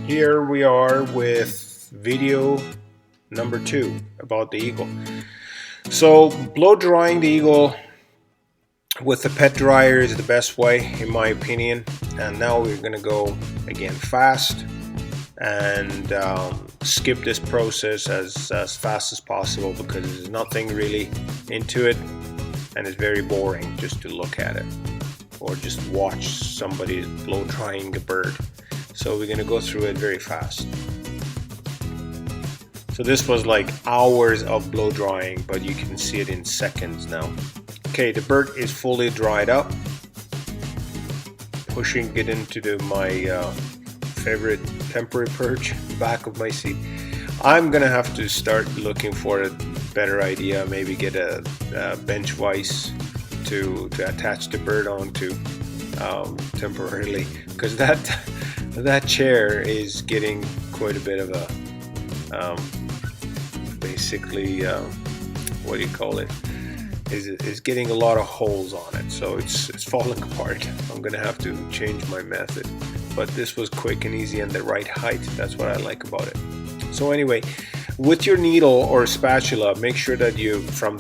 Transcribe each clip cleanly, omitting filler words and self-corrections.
Here we are with video number 2 about the eagle. So blow drying the eagle with a pet dryer is the best way in my opinion, and now we're gonna go again fast and skip this process as fast as possible because there's nothing really into it and it's very boring just to look at it or just watch somebody blow drying a bird. So we're gonna go through it very fast. So this was like hours of blow drying, but you can see it in seconds now. Okay, the bird is fully dried up. Pushing it into my favorite temporary perch, back of my seat. I'm gonna have to start looking for a better idea, maybe get a bench vise to attach the bird onto temporarily, because that chair is getting quite a bit of a basically what do you call it, is getting a lot of holes on it, so it's falling apart. I'm gonna have to change my method, but this was quick and easy and the right height. That's what I like about it. So anyway, with your needle or spatula, make sure that you from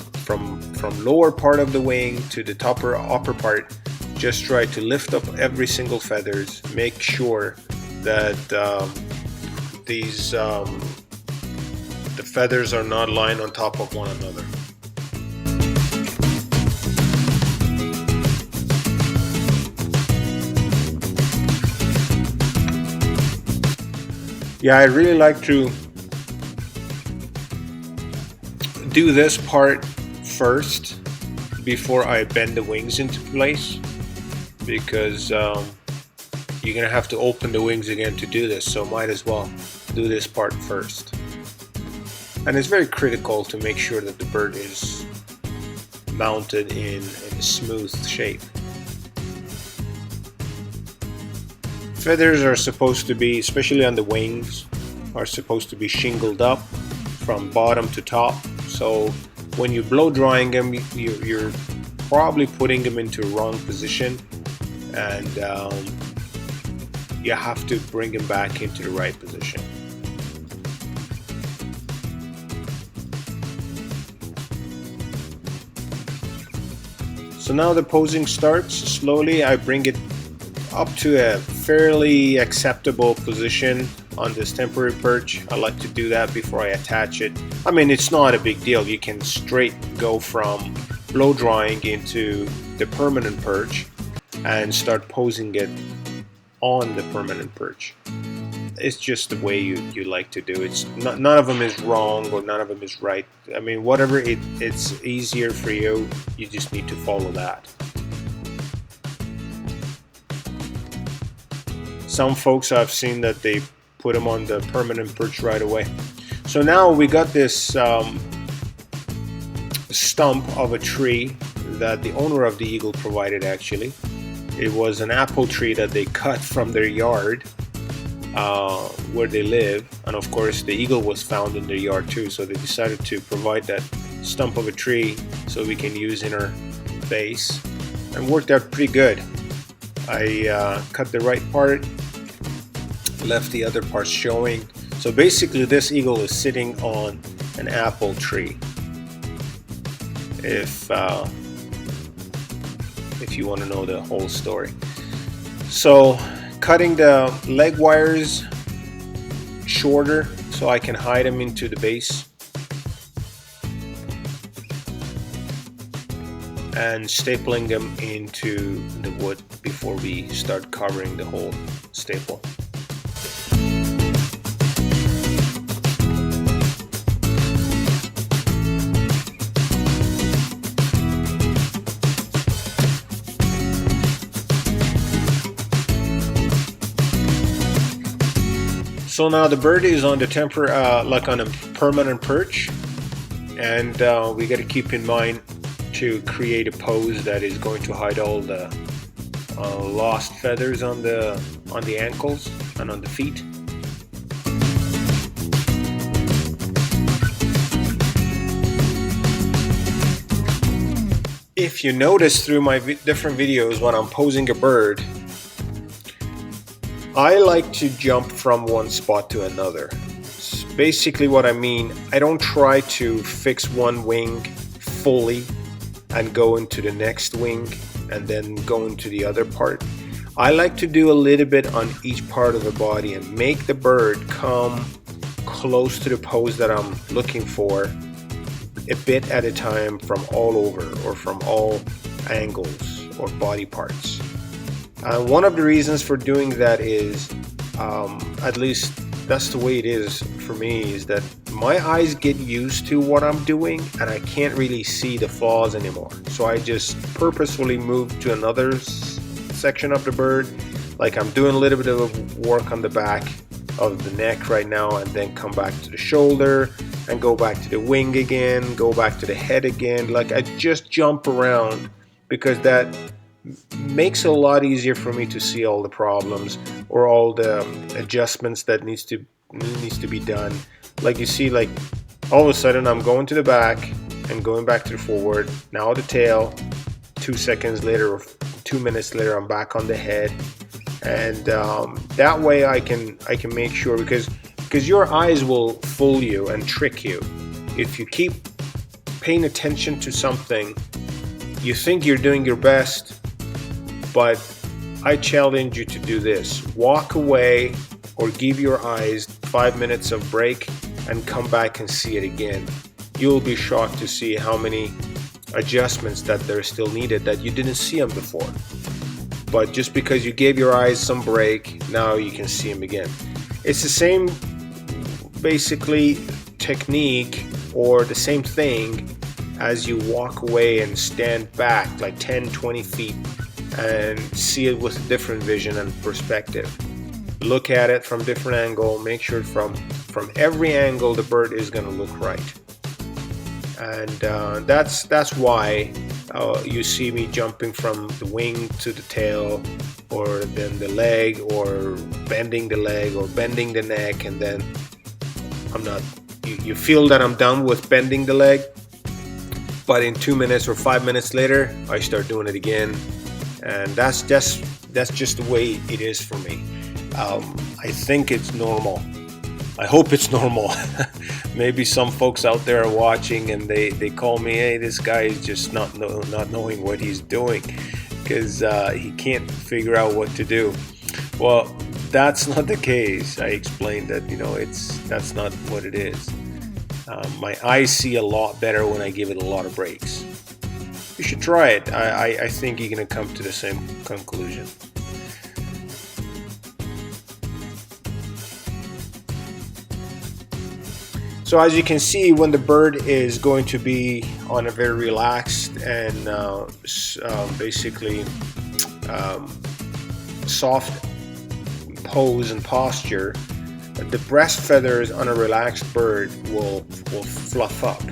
lower part of the wing to the upper part, just try to lift up every single feathers. Make sure that the feathers are not lying on top of one another. Yeah, I really like to do this part first before I bend the wings into place, because you're gonna have to open the wings again to do this, so might as well do this part first. And it's very critical to make sure that the bird is mounted in a smooth shape. Feathers are supposed to be, especially on the wings, are supposed to be shingled up from bottom to top. So when you're blow drying them, you're probably putting them into wrong position, and you have to bring them back into the right position. So now the posing starts. Slowly I bring it up to a fairly acceptable position on this temporary perch. I like to do that before I attach it. I mean, it's not a big deal. You can straight go from blow drying into the permanent perch and start posing it on the permanent perch. It's just the way you like to do it. It's not, none of them is wrong or none of them is right. I mean, whatever it's easier for you, you just need to follow that. Some folks I've seen that they put them on the permanent perch right away. So now we got this stump of a tree that the owner of the eagle provided. Actually, it was an apple tree that they cut from their yard where they live, and of course the eagle was found in their yard too, so they decided to provide that stump of a tree so we can use in our base, and worked out pretty good. I cut the right part, left the other parts showing. So basically this eagle is sitting on an apple tree, if you want to know the whole story. So cutting the leg wires shorter so I can hide them into the base, and stapling them into the wood before we start covering the whole staple. So now the bird is on the like on a permanent perch, and we got to keep in mind to create a pose that is going to hide all the lost feathers on the ankles and on the feet. If you notice through my different videos when I'm posing a bird, I like to jump from one spot to another. Basically what I mean, I don't try to fix one wing fully and go into the next wing and then go into the other part. I like to do a little bit on each part of the body and make the bird come close to the pose that I'm looking for a bit at a time from all over or from all angles or body parts. One of the reasons for doing that is, at least that's the way it is for me, is that my eyes get used to what I'm doing and I can't really see the flaws anymore. So I just purposefully move to another section of the bird, like I'm doing a little bit of work on the back of the neck right now, and then come back to the shoulder and go back to the wing again, go back to the head again. Like I just jump around because that makes it a lot easier for me to see all the problems or all the adjustments that needs to be done. Like you see, like all of a sudden I'm going to the back and going back to the forward, now the tail, 2 seconds later or 2 minutes later I'm back on the head. And that way I can make sure, because your eyes will fool you and trick you. If you keep paying attention to something, you think you're doing your best, but I challenge you to do this. Walk away or give your eyes 5 minutes of break and come back and see it again. You'll be shocked to see how many adjustments that they're still needed that you didn't see them before. But just because you gave your eyes some break, now you can see them again. It's the same basically technique or the same thing as you walk away and stand back like 10-20 feet and see it with a different vision and perspective. Look at it from different angle, make sure from every angle the bird is going to look right. And that's why you see me jumping from the wing to the tail, or then the leg, or bending the leg, or bending the neck, and then you feel that I'm done with bending the leg, but in 2 minutes or 5 minutes later I start doing it again. And that's just the way it is for me. I think it's normal. I hope it's normal. Maybe some folks out there are watching and they call me, hey, this guy is just not knowing what he's doing because he can't figure out what to do. Well, that's not the case. I explained that, that's not what it is. My eyes see a lot better when I give it a lot of breaks. You should try it. I think you're going to come to the same conclusion. So as you can see, when the bird is going to be on a very relaxed and basically soft pose and posture, the breast feathers on a relaxed bird will fluff up.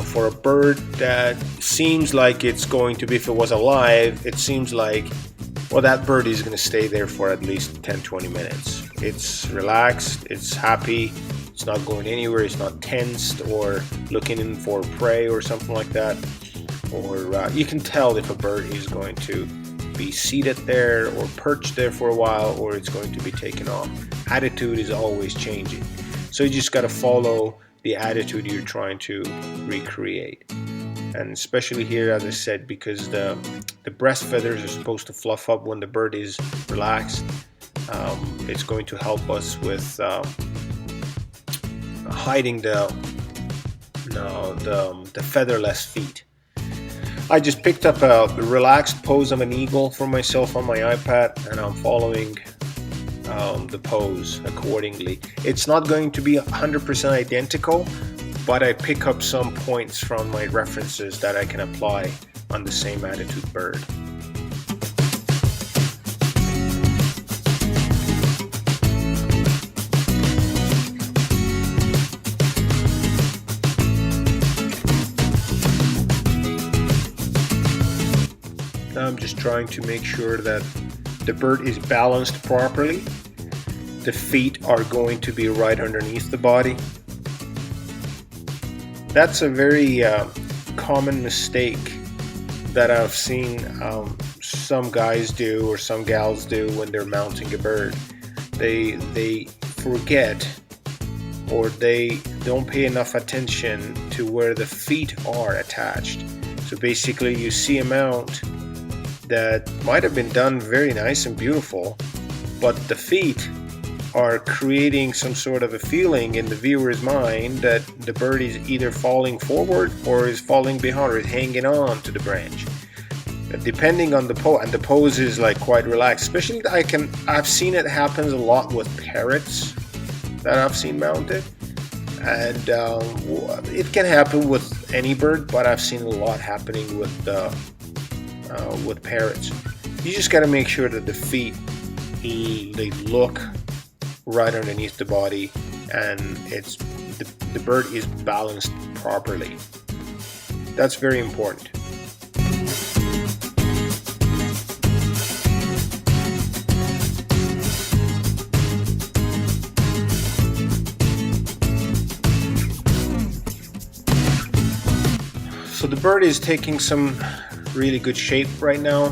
For a bird that seems like it's going to be, if it was alive, it seems like, well, that bird is going to stay there for at least 10-20 minutes. It's relaxed, it's happy, it's not going anywhere, it's not tensed or looking in for prey or something like that. Or you can tell if a bird is going to be seated there or perched there for a while, or it's going to be taken off. Attitude is always changing. So you just got to follow the attitude you're trying to recreate. And especially here, as I said, because the breast feathers are supposed to fluff up when the bird is relaxed, it's going to help us with hiding the featherless feet. I just picked up a relaxed pose of an eagle for myself on my iPad, and I'm following the pose accordingly. It's not going to be 100% identical, but I pick up some points from my references that I can apply on the same attitude bird. I'm just trying to make sure that the bird is balanced properly. The feet are going to be right underneath the body. That's a very common mistake that I've seen some guys do or some gals do when they're mounting a bird. They forget, or they don't pay enough attention to where the feet are attached. So basically you see a mount that might have been done very nice and beautiful, but the feet are creating some sort of a feeling in the viewer's mind that the bird is either falling forward or is falling behind or is hanging on to the branch. Depending on the pose, and the pose is like quite relaxed. Especially I've seen it happens a lot with parrots that I've seen mounted, and it can happen with any bird, but I've seen a lot happening with parrots. You just got to make sure that the feet they look right underneath the body, and the bird is balanced properly. That's very important. So the bird is taking some really good shape right now.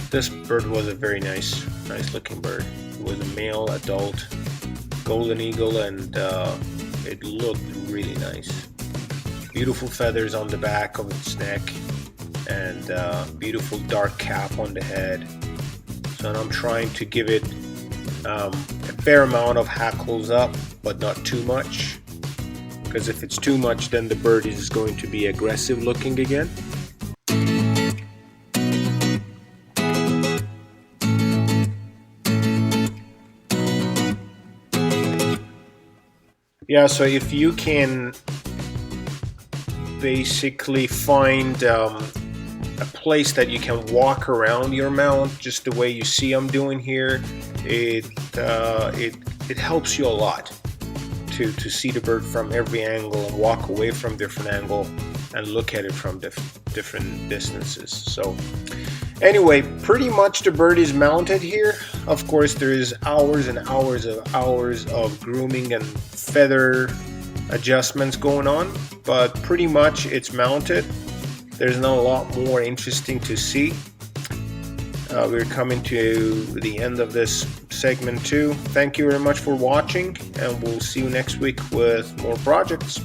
This bird was a very nice looking bird. It was a male adult golden eagle, and it looked really nice. Beautiful feathers on the back of its neck, and beautiful dark cap on the head. So I'm trying to give it a fair amount of hackles up, but not too much, because if it's too much, then the bird is going to be aggressive looking again. Yeah, so if you can basically find a place that you can walk around your mount just the way you see I'm doing here, it helps you a lot to see the bird from every angle and walk away from different angle and look at it from different distances. So anyway, pretty much the bird is mounted here. Of course, there is hours and hours of grooming and feather adjustments going on, but pretty much it's mounted. There's not a lot more interesting to see. We're coming to the end of this segment 2. Thank you very much for watching, and we'll see you next week with more projects.